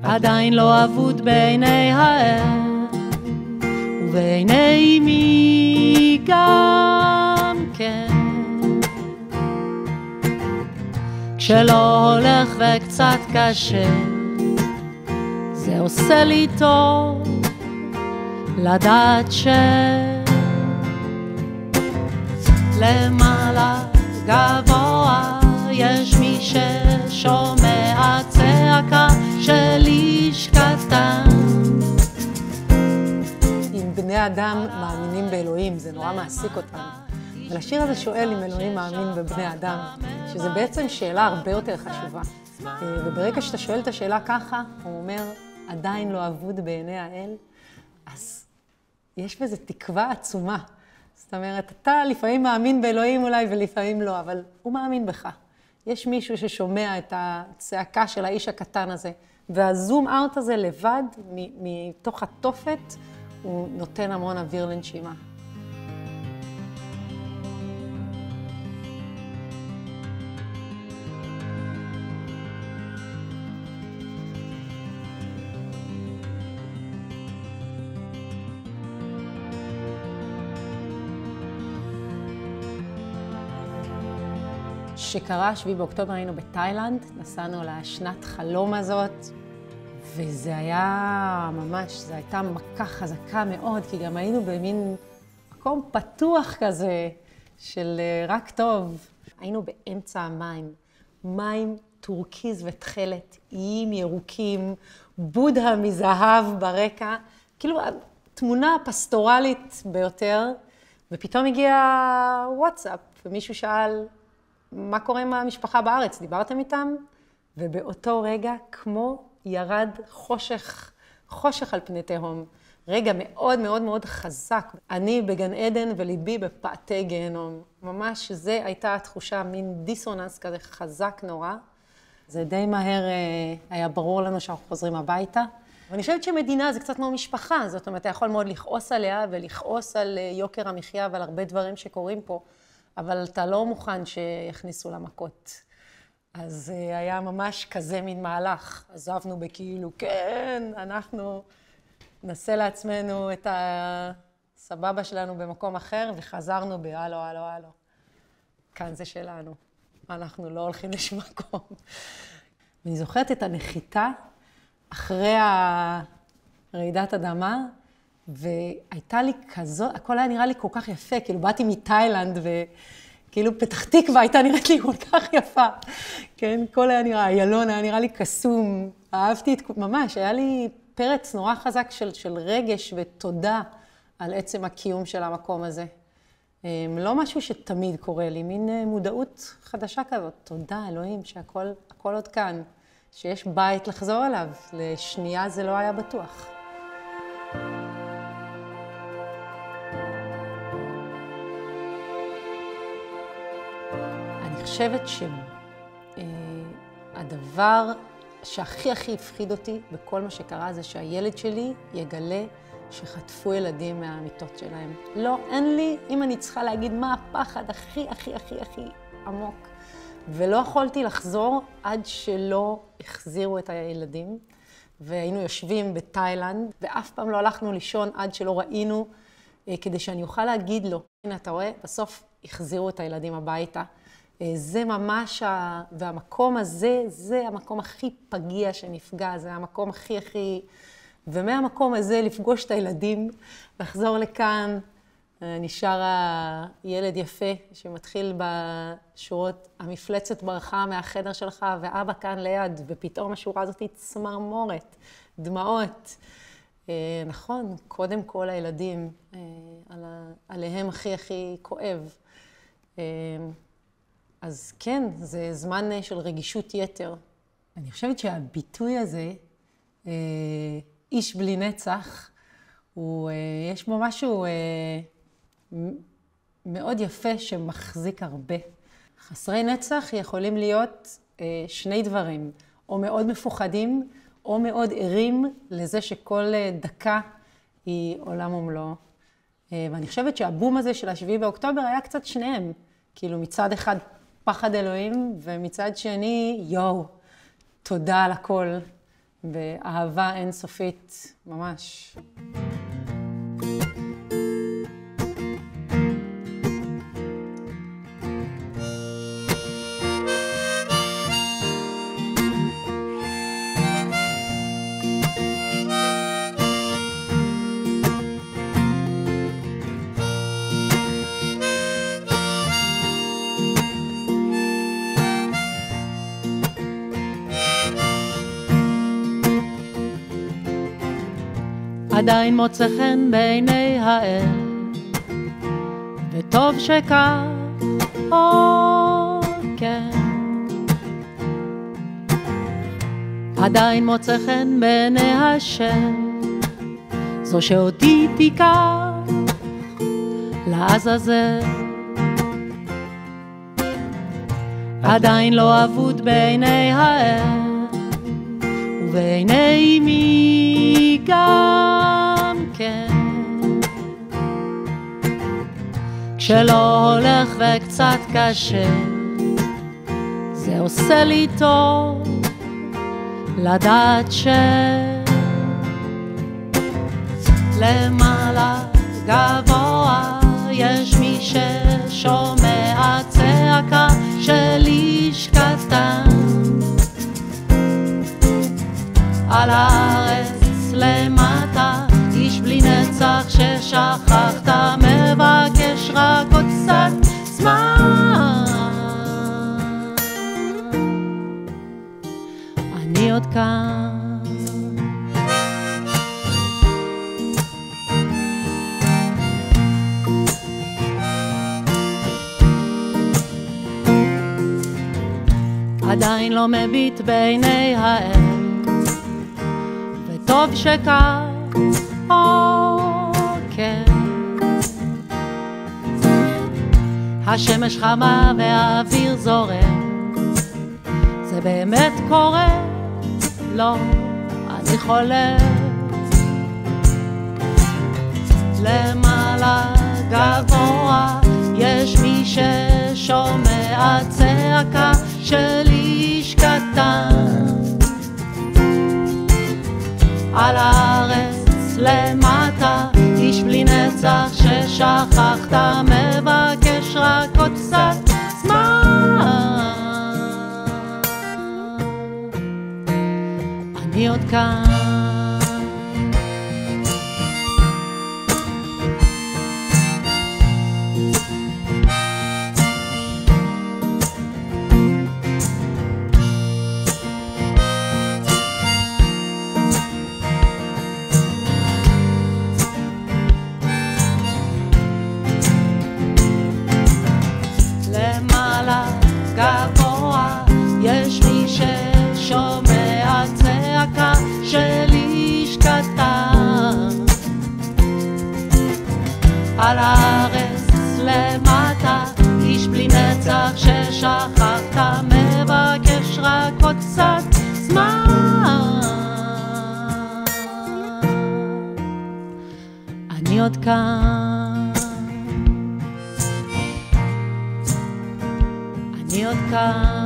עדיין לא אבוד בעיני האל, ובעיני מי גם כן. כשלא הולך וקצת קשה, זה עושה לי טוב לדעת למעלה גבוה יש מי ששומע צעקה של איש קטן. אם בני אדם מאמינים באלוהים, זה נורא מעסיק אותנו. אבל השיר הזה שואל אם אלוהים מאמין בבני אדם, שזה בעצם שאלה הרבה יותר חשובה. וברגע שאתה שואל את השאלה ככה, הוא אומר, עדיין לא אבוד בעיני האל, אז יש בזה תקווה עצומה. זאת אומרת, אתה לפעמים מאמין באלוהים אולי ולפעמים לא, אבל הוא מאמין בך. יש מישהו ששומע את הצעקה של האיש הקטן הזה, והזום אאוט הזה לבד, מתוך התופת, הוא נותן המון אוויר לנשימה. שקרה 7 באוקטובר היינו בתאילנד, נסענו לשנת חלום הזאת, וזה היה ממש, זו הייתה מכה חזקה מאוד, כי גם היינו במין מקום פתוח כזה, של רק טוב. היינו באמצע המים, מים טורקיז ותכלת, איים ירוקים, בודה מזהב ברקע, כאילו תמונה פסטורלית ביותר, ופתאום הגיע וואטסאפ, ומישהו שאל, מה קורה עם המשפחה בארץ? דיברתם איתם? ובאותו רגע, כמו ירד חושך על פני תהום. רגע מאוד מאוד מאוד חזק. אני בגן עדן וליבי בפאתי גיהנום. ממש זה הייתה התחושה, מין דיסוננס כזה חזק נורא. זה די מהר היה ברור לנו שאנחנו חוזרים הביתה. ואני חושבת שמדינה זה קצת כמו משפחה. זאת אומרת, אתה יכול מאוד לכעוס עליה ולכעוס על יוקר המחיה ועל הרבה דברים שקורים פה. אבל אתה לא מוכן שיכניסו למכות. אז היה ממש כזה מין מהלך. עזבנו בכאילו, כן, אנחנו נעשה לעצמנו את הסבבה שלנו במקום אחר, וחזרנו בהלו, הלו, הלו. כאן זה שלנו. אנחנו לא הולכים לשום מקום. אני זוכרת את הנחיתה אחרי רעידת אדמה, והייתה לי כזאת, הכל היה נראה לי כל כך יפה, כאילו באתי מתאילנד וכאילו פתח תקווה הייתה נראית לי כל כך יפה, כן? כל היה נראה, איילון היה נראה לי קסום, אהבתי את, ממש, היה לי פרץ נורא חזק של רגש ותודה על עצם הקיום של המקום הזה. לא משהו שתמיד קורה לי, מין מודעות חדשה כזאת, תודה אלוהים שהכל עוד כאן, שיש בית לחזור אליו, לשנייה זה לא היה בטוח. אני חושבת שהדבר שהכי הפחיד אותי בכל מה שקרה זה שהילד שלי יגלה שחטפו ילדים מהמיטות שלהם. לא, אין לי, אם אני צריכה להגיד מה הפחד הכי עמוק. ולא יכולתי לחזור עד שלא החזירו את הילדים. והיינו יושבים בתאילנד, ואף פעם לא הלכנו לישון עד שלא ראינו, כדי שאני אוכל להגיד לו, הנה אתה רואה, בסוף החזירו את הילדים הביתה. זה ממש, והמקום הזה, זה המקום הכי פגיע שנפגע, זה המקום הכי, ומהמקום הזה לפגוש את הילדים, לחזור לכאן, נשאר הילד יפה שמתחיל בשורות, המפלצת ברחה מהחדר שלך, ואבא כאן ליד, ופתאום השורה הזאת היא צמרמורת, דמעות. נכון, קודם כל הילדים, עליהם הכי כואב. אז כן, זה זמן של רגישות יתר. אני חושבת שהביטוי הזה, איש בלי נצח, יש בו משהו מאוד יפה שמחזיק הרבה. חסרי נצח יכולים להיות שני דברים, או מאוד מפוחדים, או מאוד ערים לזה שכל דקה היא עולם ומלואו. ואני חושבת שהבום הזה של 7 באוקטובר היה קצת שניהם. כאילו מצד אחד פחד אלוהים, ומצד שני, תודה על הכל. ואהבה אינסופית, ממש. עדיין מוצא חן בעיני האל, וטוב שכך, כן. עדיין מוצא חן בעיני השם, זו שאותי תיקח לעזאזל. עדיין לא אבוד בעיני האל, ובעיני מי גם כן. כשלא הולך וקצת קשה, זה עושה לי טוב לדעת למעלה גבוה יש מי ששומע צעקה של איש קטן. על הארץ למטה איש בלי נצח ששכחת, מבקש רק עוד קצת זמן. אני עוד כאן. עדיין לא מביט בעיני האל, וטוב שכך, כן. השמש חמה והאוויר זורם, זה באמת קורה? לא, אני חולה. למעלה גבוה יש מי ששומע צעקה של איש קטן. על הארץ למטה איש בלי נצח ששכחת, מבקש רק עוד קצת זמן. אני עוד כאן. גבוה יש מי ששומע צעקה של איש קטן. על הארץ למטה איש בלי נצח ששכחת, מבקש רק עוד קצת זמן. אני עוד כאן. אני עוד כאן.